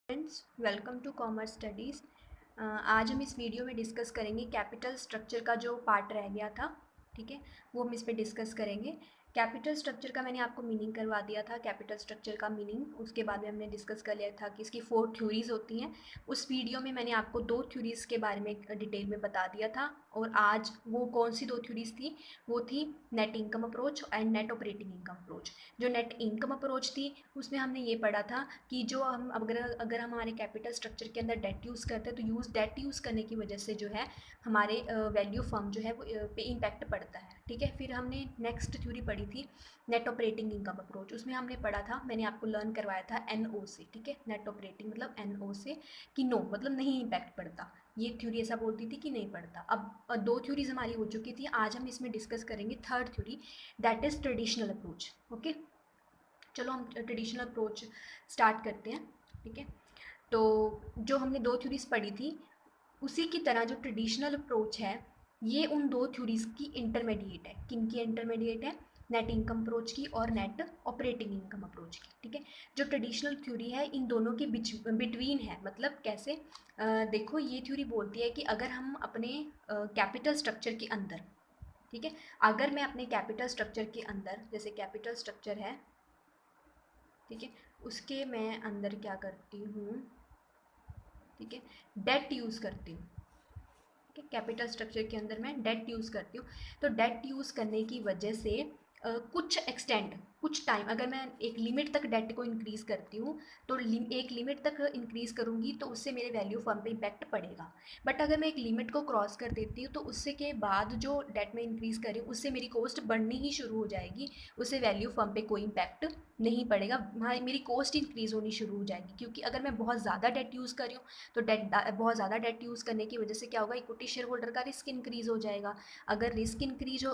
Friends, welcome to commerce studies. आज हम इस वीडियो में डिस्कस करेंगे कैपिटल स्ट्रक्चर का जो पार्ट रह गया था। ठीक है, वो हम इस पे डिस्कस करेंगे। कैपिटल स्ट्रक्चर का मैंने आपको मीनिंग करवा दिया था, कैपिटल स्ट्रक्चर का मीनिंग। उसके बाद में हमने डिस्कस कर लिया था कि इसकी 4 थ्योरीज होती हैं। उस वीडियो में मैंने आपको 2 थ्योरीज के बारे में डिटेल में बता दिया था। और आज वो कौन सी 2 थ्योरीज थी? वो थी net income approach and net operating income approach. जो नेट इनकम अप्रोच थी उसमें हमने ये पढ़ा था कि जो हम अगर हमारे कैपिटल स्ट्रक्चर के अंदर डेट यूज़ करते हैं तो डेट यूज़ करने की वजह से जो है हमारे वैल्यू फर्म जो है वो पे इम्पैक्ट पड़ता है। ठीक है, फिर हमने नेक्स्ट थ्योरी पढ़ी थी नेट ऑपरेटिंग इनकम अप्रोच। उसमें हमने पढ़ा था, मैंने आपको लर्न करवाया था NO से। ठीक है, नेट ऑपरेटिंग मतलब NO से कि नो मतलब नहीं इम्पैक्ट पड़ता। ये थ्योरी ऐसा बोलती थी कि नहीं पड़ता। अब 2 थ्योरीज हमारी हो चुकी थी। आज हम इसमें डिस्कस करेंगे third theory, that is traditional approach. Okay, चलो हम ट्रेडिशनल अप्रोच स्टार्ट करते हैं। ठीक है, तो जो हमने 2 थ्योरीज पढ़ी थी उसी की तरह जो ट्रेडिशनल अप्रोच है ये उन 2 थ्योरीज की इंटरमीडिएट है। किन की इंटरमीडिएट है? नेट इनकम अप्रोच की और नेट ऑपरेटिंग इनकम अप्रोच की। ठीक है, जो ट्रेडिशनल थ्योरी है इन दोनों के बिटवीन है। मतलब कैसे? देखो, ये थ्योरी बोलती है कि अगर हम अपने कैपिटल स्ट्रक्चर के अंदर, ठीक है, अगर मैं अपने कैपिटल स्ट्रक्चर के अंदर, जैसे कैपिटल स्ट्रक्चर है, ठीक है, उसके मैं अंदर क्या करती हूँ, ठीक है, डेट यूज़ करती हूँ। ठीक है, कैपिटल स्ट्रक्चर के अंदर मैं डेट यूज़ करती हूँ। तो डेट यूज़ करने की वजह से कुछ एक्सटेंड, कुछ टाइम, अगर मैं एक लिमिट तक डेट को इंक्रीज़ करती हूँ तो एक लिमिट तक इंक्रीज़ करूँगी तो उससे मेरे वैल्यू फर्म पे इम्पैक्ट पड़ेगा। बट अगर मैं एक लिमिट को क्रॉस कर देती हूँ तो उससे के बाद जो डेट में इंक्रीज़ कर रही हूँ उससे मेरी कॉस्ट बढ़नी ही शुरू हो जाएगी। उससे वैल्यू फर्म पे कोई इम्पैक्ट नहीं पड़ेगा, मेरी कॉस्ट इंक्रीज़ होनी शुरू हो जाएगी। क्योंकि अगर मैं बहुत ज़्यादा डेट यूज़ कर रही हूँ तो बहुत ज़्यादा डेट यूज़ करने की वजह से क्या होगा, इक्विटी शेयर होल्डर का रिस्क इंक्रीज़ हो जाएगा। अगर रिस्क इंक्रीज़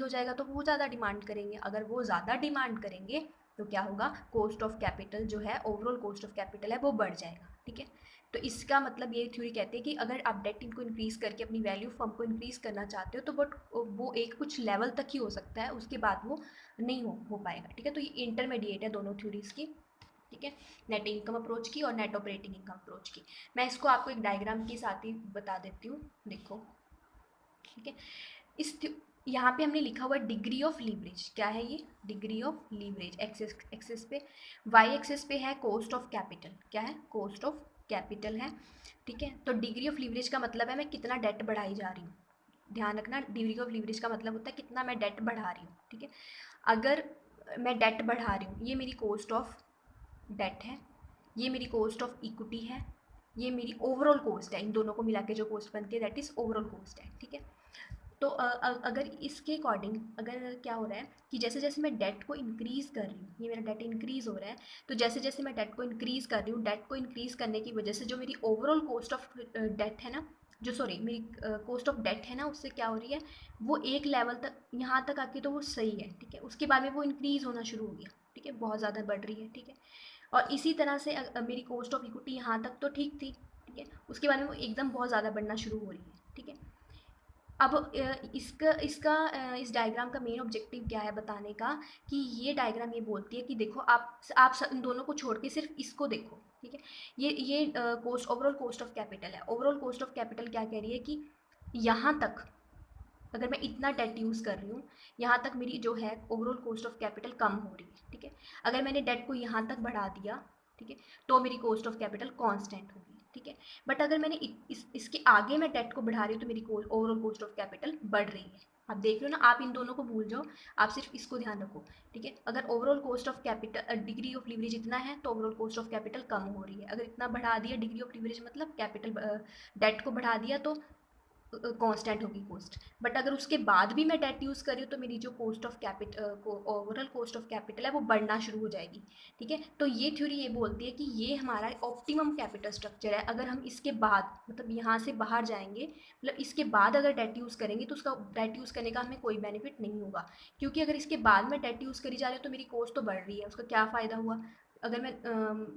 हो जाएगा तो वो ज़्यादा डिमांड करेंगे। अगर वो ज़्यादा डिमांड करेंगे तो क्या होगा, कॉस्ट ऑफ कैपिटल जो है, ओवरऑल कॉस्ट ऑफ कैपिटल है, वो बढ़ जाएगा। ठीक है, तो इसका मतलब ये थ्योरी कहती है कि अगर आप डेट इनको इंक्रीज़ करके अपनी वैल्यू फर्म को इंक्रीज़ करना चाहते हो तो बट वो एक कुछ लेवल तक ही हो सकता है, उसके बाद वो नहीं हो पाएगा। ठीक है, तो ये इंटरमीडिएट है दोनों थ्योरीज़ की। ठीक है, नेट इनकम अप्रोच की और नेट ऑपरेटिंग इनकम अप्रोच की। मैं इसको आपको एक डायग्राम के साथ ही बता देती हूँ, देखो। ठीक है, इस यहाँ पे हमने लिखा हुआ डिग्री ऑफ लीवरेज। क्या है ये? Degree of leverage. एक्सेस पे, वाई एक्सेस पे है कॉस्ट ऑफ कैपिटल। क्या है? कॉस्ट ऑफ कैपिटल है। ठीक है, तो डिग्री ऑफ लीवरेज का मतलब है मैं कितना डेट बढ़ाई जा रही हूँ। ध्यान रखना, डिग्री ऑफ लीवरेज का मतलब होता है कितना मैं डेट बढ़ा रही हूँ। ठीक है, अगर मैं डेट बढ़ा रही हूँ, ये मेरी कॉस्ट ऑफ डेट है, ये मेरी कॉस्ट ऑफ इक्विटी है, ये मेरी ओवरऑल कॉस्ट है। इन दोनों को मिला के जो कॉस्ट बनती है दैट इज़ ओवरऑल कॉस्ट है। ठीक है, तो अगर इसके अकॉर्डिंग अगर क्या हो रहा है कि जैसे जैसे मैं डेट को इंक्रीज़ कर रही हूँ, ये मेरा डेट इंक्रीज़ हो रहा है, तो जैसे जैसे मैं डेट को इंक्रीज़ कर रही हूँ, डेट को इंक्रीज़ करने की वजह से जो मेरी ओवरऑल कॉस्ट ऑफ डेट है ना, जो सॉरी मेरी कॉस्ट ऑफ डेट है ना, उससे क्या हो रही है, वो एक लेवल तक, यहाँ तक आके तो वो सही है। ठीक है, उसके बाद में वो इंक्रीज़ होना शुरू हो गया। ठीक है, बहुत ज़्यादा बढ़ रही है। ठीक है, और इसी तरह से मेरी कॉस्ट ऑफ इक्विटी यहाँ तक तो ठीक थी। ठीक है, उसके बाद में वो एकदम बहुत ज़्यादा बढ़ना शुरू हो रही है। ठीक है, अब इसका इसका इस डायग्राम का मेन ऑब्जेक्टिव क्या है बताने का, कि ये डायग्राम ये बोलती है कि देखो आप इन दोनों को छोड़ के सिर्फ इसको देखो। ठीक है, ये cost, overall cost of capital है। ओवरऑल कॉस्ट ऑफ कैपिटल क्या कह रही है कि यहाँ तक अगर मैं इतना डेट यूज़ कर रही हूँ, यहाँ तक मेरी जो है ओवरऑल कॉस्ट ऑफ कैपिटल कम हो रही है। ठीक है, अगर मैंने डेट को यहाँ तक बढ़ा दिया, ठीक है, तो मेरी कॉस्ट ऑफ कैपिटल कांस्टेंट होगी। ठीक है, बट अगर मैंने इसके आगे मैं डेट को बढ़ा रही हूँ तो मेरी ओवरऑल कॉस्ट ऑफ कैपिटल बढ़ रही है। आप देख लो ना, आप इन दोनों को भूल जाओ, आप सिर्फ इसको ध्यान रखो। ठीक है, अगर overall cost of capital, degree of leverage इतना है तो ओवरऑल कॉस्ट ऑफ कैपिटल कम हो रही है। अगर इतना बढ़ा दिया डिग्री ऑफ लीवरेज मतलब कैपिटल, डेट को बढ़ा दिया तो कांस्टेंट होगी कॉस्ट। बट अगर उसके बाद भी मैं डेट यूज़ कर रही हूँ तो मेरी जो कॉस्ट ऑफ कैपिटल को ओवरऑल कॉस्ट ऑफ कैपिटल है वो बढ़ना शुरू हो जाएगी। ठीक है, तो ये थ्योरी ये बोलती है कि ये हमारा ऑप्टिमम कैपिटल स्ट्रक्चर है। अगर हम इसके बाद मतलब यहाँ से बाहर जाएंगे, मतलब इसके बाद अगर डेट यूज़ करेंगे तो उसका डेट यूज़ करने का हमें कोई बेनिफिट नहीं होगा। क्योंकि अगर इसके बाद मैं डेट यूज़ करी जा रही हूँ तो मेरी कॉस्ट तो बढ़ रही है, उसका क्या फ़ायदा हुआ। अगर मैं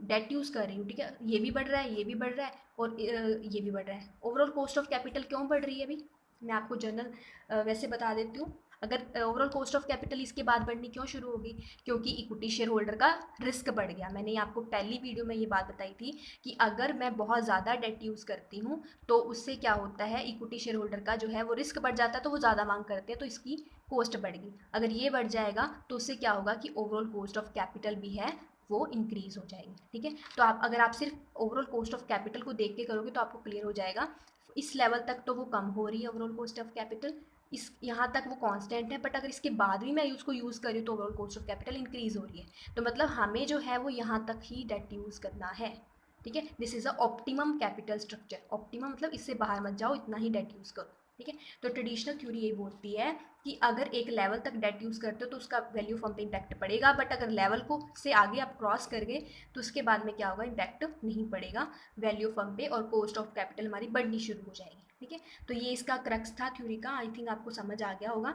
डेट यूज़ कर रही हूँ, ठीक है, ये भी बढ़ रहा है, ये भी बढ़ रहा है, और ये भी बढ़ रहा है। ओवरऑल कॉस्ट ऑफ कैपिटल क्यों बढ़ रही है? अभी मैं आपको जनरल वैसे बता देती हूँ। अगर ओवरऑल कॉस्ट ऑफ कैपिटल इसके बाद बढ़नी क्यों शुरू होगी, क्योंकि इक्विटी शेयर होल्डर का रिस्क बढ़ गया। मैंने आपको पहली वीडियो में ये बात बताई थी कि अगर मैं बहुत ज़्यादा डेट यूज़ करती हूँ तो उससे क्या होता है, इक्विटी शेयर होल्डर का जो है वो रिस्क बढ़ जाता है, तो वो ज़्यादा मांग करते हैं, तो इसकी कॉस्ट बढ़ेगी। अगर ये बढ़ जाएगा तो उससे क्या होगा कि ओवरऑल कॉस्ट ऑफ कैपिटल भी है वो इंक्रीज़ हो जाएगी। ठीक है, तो अगर आप सिर्फ ओवरऑल कॉस्ट ऑफ कैपिटल को देख के करोगे तो आपको क्लियर हो जाएगा इस लेवल तक तो वो कम हो रही है ओवरऑल कॉस्ट ऑफ कैपिटल, इस यहाँ तक वो कांस्टेंट है, बट अगर इसके बाद भी मैं उसको यूज़ करूँ तो overall cost of capital increase हो रही है। तो मतलब हमें जो है वो यहाँ तक ही डेट यूज़ करना है। ठीक है, this is a optimum capital structure. Optimum मतलब इससे बाहर मत जाओ, इतना ही डेट यूज़ करो। ठीक है, तो ट्रेडिशनल थ्योरी ये बोलती है कि अगर एक लेवल तक डेट यूज़ करते हो तो उसका वैल्यू फर्म पे इम्पैक्ट पड़ेगा, बट अगर लेवल को से आगे आप क्रॉस कर गए तो उसके बाद में क्या होगा, इम्पैक्ट नहीं पड़ेगा वैल्यू फर्म पे और कॉस्ट ऑफ कैपिटल हमारी बढ़नी शुरू हो जाएगी। ठीक है, तो ये इसका क्रक्स था थ्योरी का। आई थिंक आपको समझ आ गया होगा।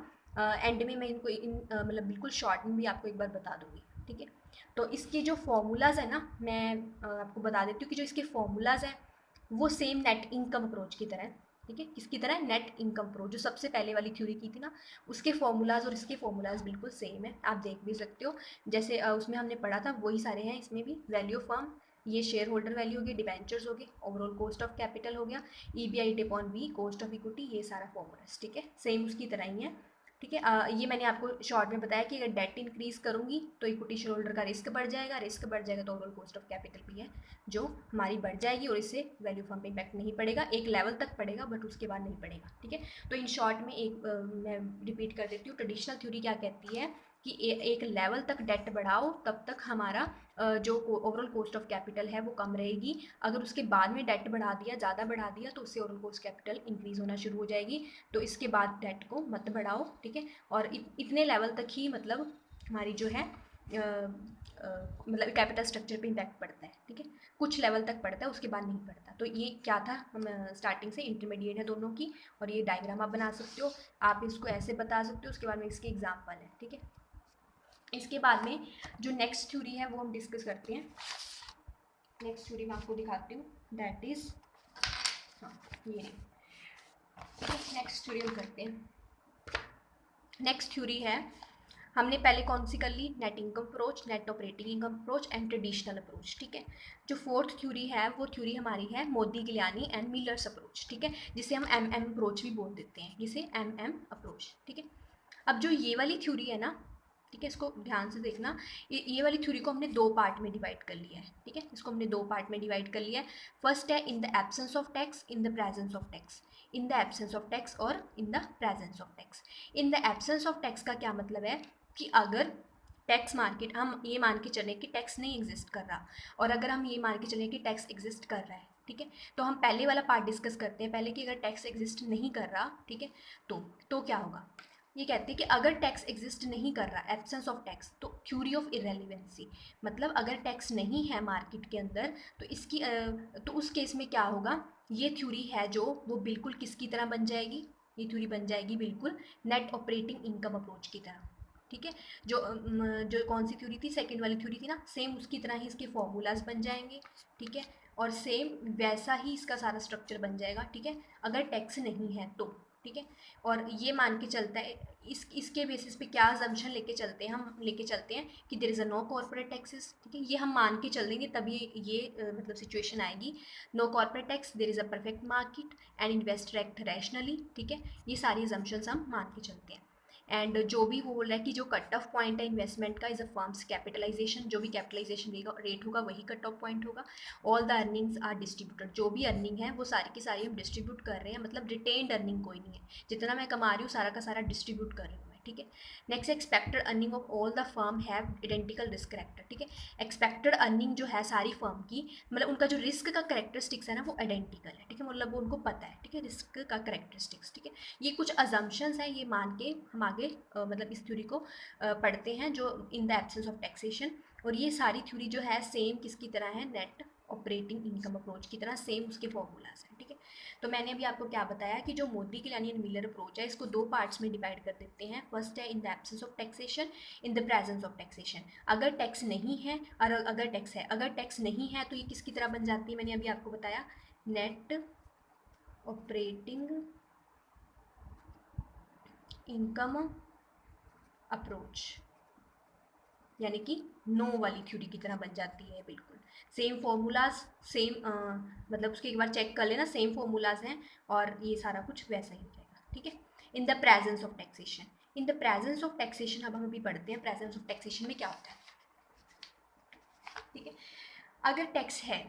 एंड में मैं इनको मतलब बिल्कुल शॉर्ट में भी आपको एक बार बता दूंगी। ठीक है, तो इसके जो फॉर्मूलाज है ना, मैं आपको बता देती हूँ कि जो इसके फॉर्मूलाज हैं वो सेम नेट इनकम अप्रोच की तरह है। ठीक है, किसकी तरह, नेट इनकम अप्रोच, जो सबसे पहले वाली थ्योरी की थी ना, उसके फॉर्मूलाज और इसके फॉर्मूलाज बिल्कुल सेम है, आप देख भी सकते हो। जैसे उसमें हमने पढ़ा था वही सारे हैं इसमें भी। वैल्यू फर्म, ये शेयर होल्डर वैल्यू हो गई, डिबेंचर्स हो गए, ओवरऑल कॉस्ट ऑफ कैपिटल हो गया, EBIT upon V, cost of equity, ये सारा फॉर्मूला। ठीक है, सेम उसकी तरह ही है। ठीक है, ये मैंने आपको शॉर्ट में बताया कि अगर डेट इंक्रीज करूंगी तो इक्विटी शेयर होल्डर का रिस्क बढ़ जाएगा, रिस्क बढ़ जाएगा तो ओवरऑल कॉस्ट ऑफ कैपिटल भी है जो हमारी बढ़ जाएगी और इससे वैल्यू फर्म पे इम्पैक्ट नहीं पड़ेगा, एक लेवल तक पड़ेगा बट उसके बाद नहीं पड़ेगा। ठीक है, तो इन शॉर्ट में एक मैं रिपीट कर देती हूँ, ट्रेडिशनल थ्योरी क्या कहती है कि एक लेवल तक डेट बढ़ाओ तब तक हमारा जो ओवरऑल कॉस्ट ऑफ कैपिटल है वो कम रहेगी। अगर उसके बाद में डेट बढ़ा दिया, ज़्यादा बढ़ा दिया, तो उससे ओवरऑल कॉस्ट कैपिटल इंक्रीज होना शुरू हो जाएगी। तो इसके बाद डेट को मत बढ़ाओ। ठीक है, और इतने लेवल तक ही मतलब हमारी जो है मतलब कैपिटल स्ट्रक्चर पे इम्पैक्ट पड़ता है। ठीक है, कुछ लेवल तक पड़ता है, उसके बाद नहीं पड़ता। तो ये क्या था, हम स्टार्टिंग से इंटरमीडिएट है दोनों की, और ये डायग्राम आप बना सकते हो, आप इसको ऐसे बता सकते हो। उसके बाद में इसके एग्जाम्पल है। ठीक है, इसके बाद में जो नेक्स्ट थ्योरी है वो हम डिस्कस करते हैं। नेक्स्ट थ्योरी मैं आपको दिखाती हूँ, दैट इज हाँ ये नेक्स्ट थ्योरी हम करते हैं। नेक्स्ट थ्योरी है, हमने पहले कौन सी कर ली, net income approach, net operating income approach and traditional approach. ठीक है, जो फोर्थ थ्योरी है वो थ्योरी हमारी है Modigliani and Miller's approach. ठीक है, जिसे हम MM अप्रोच भी बोल देते हैं, जिसे MM अप्रोच। ठीक है, अब जो ये वाली थ्योरी है ना, ठीक है, इसको ध्यान से देखना, ये वाली थ्योरी को हमने दो पार्ट में डिवाइड कर लिया है। ठीक है, इसको हमने दो पार्ट में डिवाइड कर लिया है। फर्स्ट है in the absence of tax, in the presence of tax, in the absence of tax और in the presence of tax. In the absence of tax का क्या मतलब है कि अगर टैक्स मार्केट, हम ये मान के चलें कि टैक्स नहीं एग्जिस्ट कर रहा, और अगर हम ये मान के चलें कि टैक्स एग्जिस्ट कर रहा है, ठीक है, तो हम पहले वाला पार्ट डिस्कस करते हैं पहले कि अगर टैक्स एग्जिस्ट नहीं कर रहा, ठीक है, तो क्या होगा। ये कहते हैं कि अगर टैक्स एग्जिस्ट नहीं कर रहा, एब्सेंस ऑफ टैक्स, तो थ्योरी ऑफ इरेलीवेंसी, मतलब अगर टैक्स नहीं है मार्केट के अंदर तो इसकी तो उस केस में क्या होगा, ये थ्योरी है जो वो बिल्कुल किसकी तरह बन जाएगी, ये थ्योरी बन जाएगी बिल्कुल नेट ऑपरेटिंग इनकम अप्रोच की तरह। ठीक है, जो कौन सी थ्योरी थी, सेकंड वाली थ्योरी थी ना, सेम उसकी तरह ही इसके फॉर्मूलाज बन जाएंगे। ठीक है, और सेम वैसा ही इसका सारा स्ट्रक्चर बन जाएगा। ठीक है, अगर टैक्स नहीं है तो। ठीक है, और ये मान के चलता है, इसके बेसिस पे क्या अजम्पशन लेके चलते हैं, हम लेके चलते हैं कि there is a no corporate taxes. ठीक है, ये हम मान के चल देंगे तभी ये मतलब सिचुएशन आएगी। No corporate tax, there is a perfect market and investor act rationally. ठीक है, ये सारी अजम्पशंस हम मान के चलते हैं। एंड जो भी वो बोल रहा है कि जो कट ऑफ पॉइंट है इन्वेस्टमेंट का इज़ अ फर्म्स कैपिटलाइजेशन, जो भी कैपिटलाइजेशन रेट होगा वही कट ऑफ पॉइंट होगा। All the earnings are distributed, जो भी अर्निंग है वो सारी की सारी हम डिस्ट्रीब्यूट कर रहे हैं, मतलब रिटेन्ड अर्निंग कोई नहीं है, जितना मैं कमा रही हूँ सारा का सारा डिस्ट्रीब्यूट कर रही हूँ मैं। ठीक है, next expected earning of all the firm have identical risk character. ठीक है, एक्सपेक्टेड अर्निंग जो है सारी फर्म की, मतलब उनका जो रिस्क का करेक्टरिस्टिक्स है ना वो आइडेंटिकल है। ठीक है, मतलब वो उनको पता है। ठीक है, रिस्क का करेक्टरिस्टिक्स। ठीक है, ये कुछ अजम्पशंस हैं, ये मान के हम आगे मतलब इस थ्योरी को पढ़ते हैं जो इन द एब्सेंस ऑफ टैक्सेशन। और ये सारी थ्योरी जो है सेम किसकी तरह है, नेट ऑपरेटिंग इनकम अप्रोच की तरह सेम उसके फॉर्मूलाज हैं। ठीक है, तो मैंने अभी आपको क्या बताया कि जो Modigliani and Miller approach है इसको दो पार्ट्स में डिवाइड कर देते हैं। फर्स्ट है in the absence of taxation, in the presence of taxation. अगर टैक्स नहीं है और अगर टैक्स है, अगर टैक्स नहीं है तो ये किसकी तरह बन जाती है, मैंने अभी आपको बताया नेट ऑपरेटिंग इनकम अप्रोच, यानी कि नो वाली थ्योरी की तरह बन जाती है बिल्कुल। सेम फॉर्मूलाज, सेम मतलब उसके एक बार चेक कर लेना, सेम फॉर्मूलाज हैं और ये सारा कुछ वैसा ही हो जाएगा, ठीक है। In the presence of taxation, in the presence of taxation, अब हम अभी पढ़ते हैं प्रेजेंस ऑफ टैक्सेशन में क्या होता है, ठीक है। अगर टैक्स है,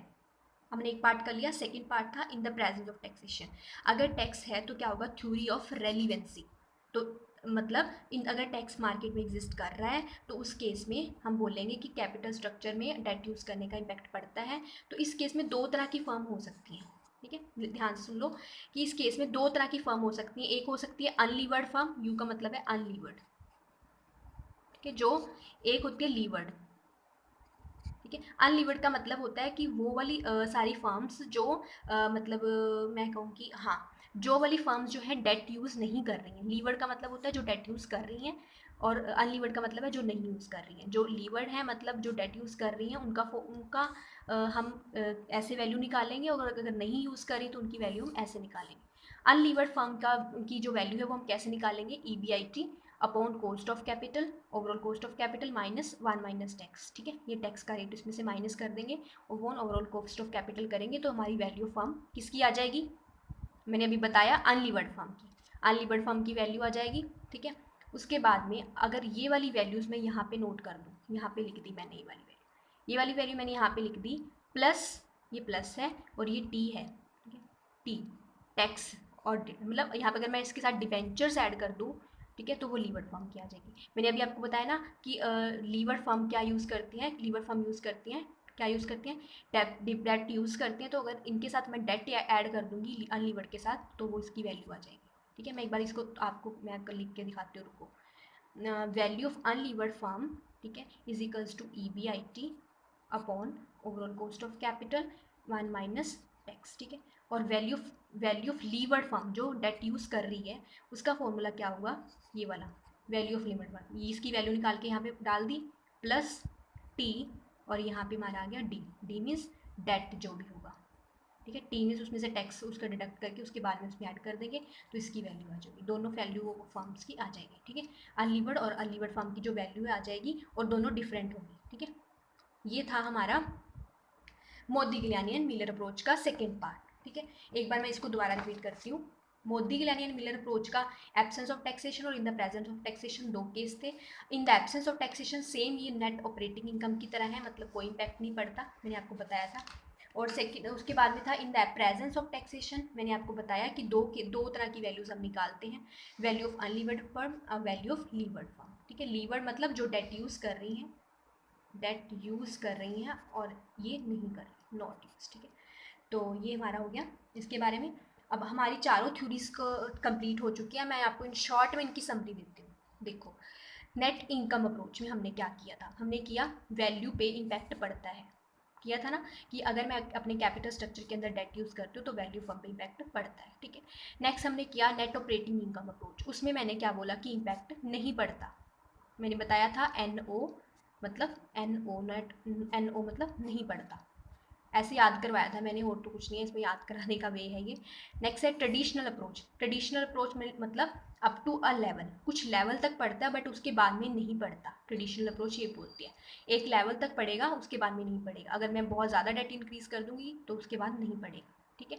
हमने एक पार्ट कर लिया, सेकंड पार्ट था इन द प्रेजेंस ऑफ टैक्सेशन। अगर टैक्स है तो क्या होगा, थ्योरी ऑफ रेलिवेंसी। तो मतलब इन अगर टैक्स मार्केट में एग्जिस्ट कर रहा है तो उस केस में हम बोलेंगे कि कैपिटल स्ट्रक्चर में डेट यूज़ करने का इम्पैक्ट पड़ता है। तो इस केस में दो तरह की फर्म हो सकती हैं, ठीक है, ध्यान से सुन लो कि इस केस में दो तरह की फर्म हो सकती है। एक हो सकती है अनलीवर्ड फर्म, यू का मतलब है अनलीवर्ड, ठीक है, जो एक होती है लीवर्ड, ठीक है। अनलीवर्ड का मतलब होता है कि वो वाली सारी फर्म्स जो मतलब मैं कहूँ कि हाँ, जो वाली फर्म्स जो है डेट यूज़ नहीं कर रही हैं। लीवर्ड का मतलब होता है जो डेट यूज़ कर रही हैं, और अनलीवर्ड का मतलब है जो नहीं यूज़ कर रही हैं। जो लीवर्ड है मतलब जो डेट यूज़ कर रही हैं उनका हम ऐसे वैल्यू निकालेंगे, और अगर नहीं यूज़ करें तो उनकी वैल्यू हम ऐसे निकालेंगे। अनलीवर्ड फर्म का की जो वैल्यू है वो हम कैसे निकालेंगे, EBIT upon cost of capital, overall cost of capital minus 1 minus tax, ठीक है। ये टैक्स का रेट इसमें से माइनस कर देंगे और वो ओवरऑल कॉस्ट ऑफ कैपिटल करेंगे तो हमारी वैल्यू फर्म किसकी आ जाएगी, मैंने अभी बताया अनलीवर्ड फर्म की, अनलीवर्ड फर्म की वैल्यू आ जाएगी, ठीक है। उसके बाद में अगर ये वाली वैल्यूज़ मैं यहाँ पे नोट कर दूँ, यहाँ पे लिख दी मैंने ये वाली वैल्यू, ये वाली वैल्यू मैंने यहाँ पे लिख दी, प्लस ये प्लस है और ये टी है, ठीक है, टी टैक्स, और मतलब यहाँ पे अगर मैं इसके साथ डिबेंचर्स ऐड कर दूँ, ठीक है, तो वो लीवर्ड फर्म की आ जाएगी। मैंने अभी आपको बताया ना कि लीवर्ड फर्म क्या यूज़ करती हैं, लीवर्ड फर्म यूज़ करती हैं, क्या यूज़ करती हैं, डेट यूज़ करते हैं। तो अगर इनके साथ मैं डेट ऐड कर दूंगी अनलीवर्ड के साथ तो वो इसकी वैल्यू आ जाएगी, ठीक है। मैं एक बार इसको आपको मैं लिख के दिखाती हूँ, रुको। वैल्यू ऑफ अनलीवर्ड फर्म, ठीक है, is equals to EBIT upon overall cost of capital 1 minus tax, ठीक है। और वैल्यू ऑफ लीवर्ड फर्म जो डेट यूज़ कर रही है उसका फॉर्मूला क्या हुआ, ये वाला वैल्यू ऑफ लिमिट वन, इसकी वैल्यू निकाल के यहाँ पे डाल दी, प्लस टी, और यहाँ पे हमारा आ गया डी, डी मीन्स डेट जो भी होगा, ठीक है। टी मीन्स उसमें से टैक्स उसका डिडक्ट करके उसके बाद में उसमें ऐड कर देंगे तो इसकी वैल्यू आ जाएगी, दोनों वैल्यू फर्म्स की आ जाएगी, ठीक है। अनलीवर्ड और अनलीवर्ड फर्म की जो वैल्यू है आ जाएगी और दोनों डिफरेंट होंगी, ठीक है। ये था हमारा मोदिग्लियानी एंड मिलर अप्रोच का सेकेंड पार्ट, ठीक है। एक बार मैं इसको दोबारा रिपीट करती हूँ। मोदिग्लियानी एंड मिलर अप्रोच का एब्सेंस ऑफ टैक्सेशन और in the presence of taxation दो केस थे। इन the absence of taxation same ये नेट ऑपरेटिंग इनकम की तरह है, मतलब कोई इम्पैक्ट नहीं पड़ता, मैंने आपको बताया था। और सेकेंड उसके बाद में था इन द प्रेजेंस ऑफ टैक्सेशन, मैंने आपको बताया कि दो तरह की वैल्यूज हम निकालते हैं, वैल्यू ऑफ अनलीवर्ड फर्म और वैल्यू ऑफ लीवर्ड फर्म, ठीक है। लीवर्ड मतलब जो डेट यूज़ कर रही हैं, डेट यूज़ कर रही हैं, और ये नहीं कर रही, नॉट यूज, ठीक है। तो ये हमारा हो गया इसके बारे में। अब हमारी चारों थ्योरीज को कंप्लीट हो चुकी है, मैं आपको इन शॉर्ट में इनकी समरी देती हूँ। देखो, नेट इनकम अप्रोच में हमने क्या किया था, हमने किया वैल्यू पे इम्पैक्ट पड़ता है, किया था ना, कि अगर मैं अपने कैपिटल स्ट्रक्चर के अंदर डेट यूज़ करती हूँ तो वैल्यू फर्म पे इम्पैक्ट पड़ता है, ठीक है। नेक्स्ट हमने किया नेट ऑपरेटिंग इनकम अप्रोच, उसमें मैंने क्या बोला कि इम्पैक्ट नहीं पड़ता, मैंने बताया था NO मतलब NO नेट, NO मतलब नहीं पड़ता, ऐसे याद करवाया था मैंने, और तो कुछ नहीं है इसमें, याद कराने का वे है ये। नेक्स्ट है ट्रेडिशनल अप्रोच, ट्रेडिशनल अप्रोच में मतलब अप टू अ लेवल, कुछ लेवल तक पढ़ता है बट उसके बाद में नहीं पढ़ता, ट्रेडिशनल अप्रोच ये बोलती है एक लेवल तक पढ़ेगा उसके बाद में नहीं पढ़ेगा, अगर मैं बहुत ज़्यादा डेट इंक्रीज कर दूंगी तो उसके बाद नहीं पढ़ेगा, ठीक है।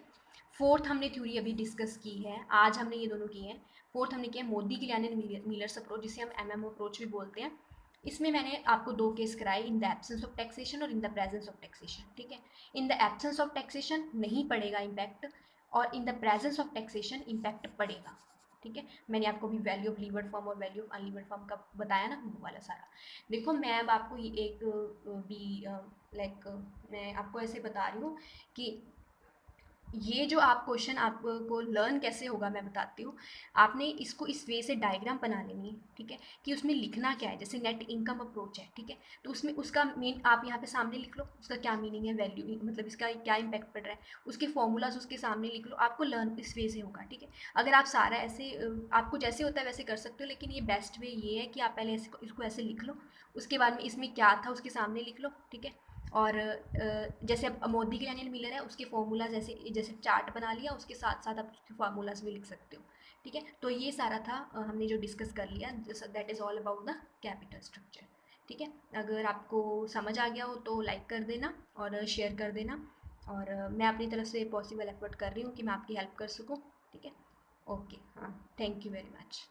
फोर्थ हमने थ्योरी अभी डिस्कस की है, आज हमने ये दोनों की हैं। फोर्थ हमने किया मोदिग्लियानी एंड मिलर्स अप्रोच, जिसे हम MM अप्रोच भी बोलते हैं। इसमें मैंने आपको दो केस कराए, in the absence of taxation और in the presence of taxation, ठीक है। In the absence of taxation नहीं पड़ेगा इम्पैक्ट, और in the presence of taxation impact पड़ेगा, ठीक है। मैंने आपको भी वैल्यू ऑफ लीवर्ड फॉर्म और वैल्यू ऑफ अनलीवर्ड फॉर्म का बताया ना, वो वाला सारा। देखो मैं अब आपको ये एक भी लाइक मैं आपको ऐसे बता रही हूँ कि ये जो आप क्वेश्चन आपको लर्न कैसे होगा मैं बताती हूँ। आपने इसको इस वे से डायग्राम बना लेनी है, ठीक है, कि उसमें लिखना क्या है, जैसे नेट इनकम अप्रोच है, ठीक है, तो उसमें उसका मेन आप यहाँ पे सामने लिख लो, उसका क्या मीनिंग है, वैल्यू मतलब इसका क्या इम्पैक्ट पड़ रहा है, उसके फॉर्मूलाज उसके सामने लिख लो, आपको लर्न इस वे से होगा, ठीक है। अगर आप सारा ऐसे आपको जैसे होता है वैसे कर सकते हो, लेकिन ये बेस्ट वे ये है कि आप पहले इसको ऐसे लिख लो, उसके बाद में इसमें क्या था उसके सामने लिख लो, ठीक है। और जैसे अब मोदिग्लियानी एंड मिलर है उसके फॉर्मूला जैसे जैसे चार्ट बना लिया, उसके साथ साथ आप उसके फार्मूलाज भी लिख सकते हो, ठीक है, तो ये सारा था हमने जो डिस्कस कर लिया, that is all about the capital structure. ठीक है, अगर आपको समझ आ गया हो तो लाइक कर देना और शेयर कर देना, और मैं अपनी तरफ से पॉसिबल एफर्ट कर रही हूँ कि मैं आपकी हेल्प कर सकूँ। ठीक है, ओके, हाँ, थैंक यू वेरी मच।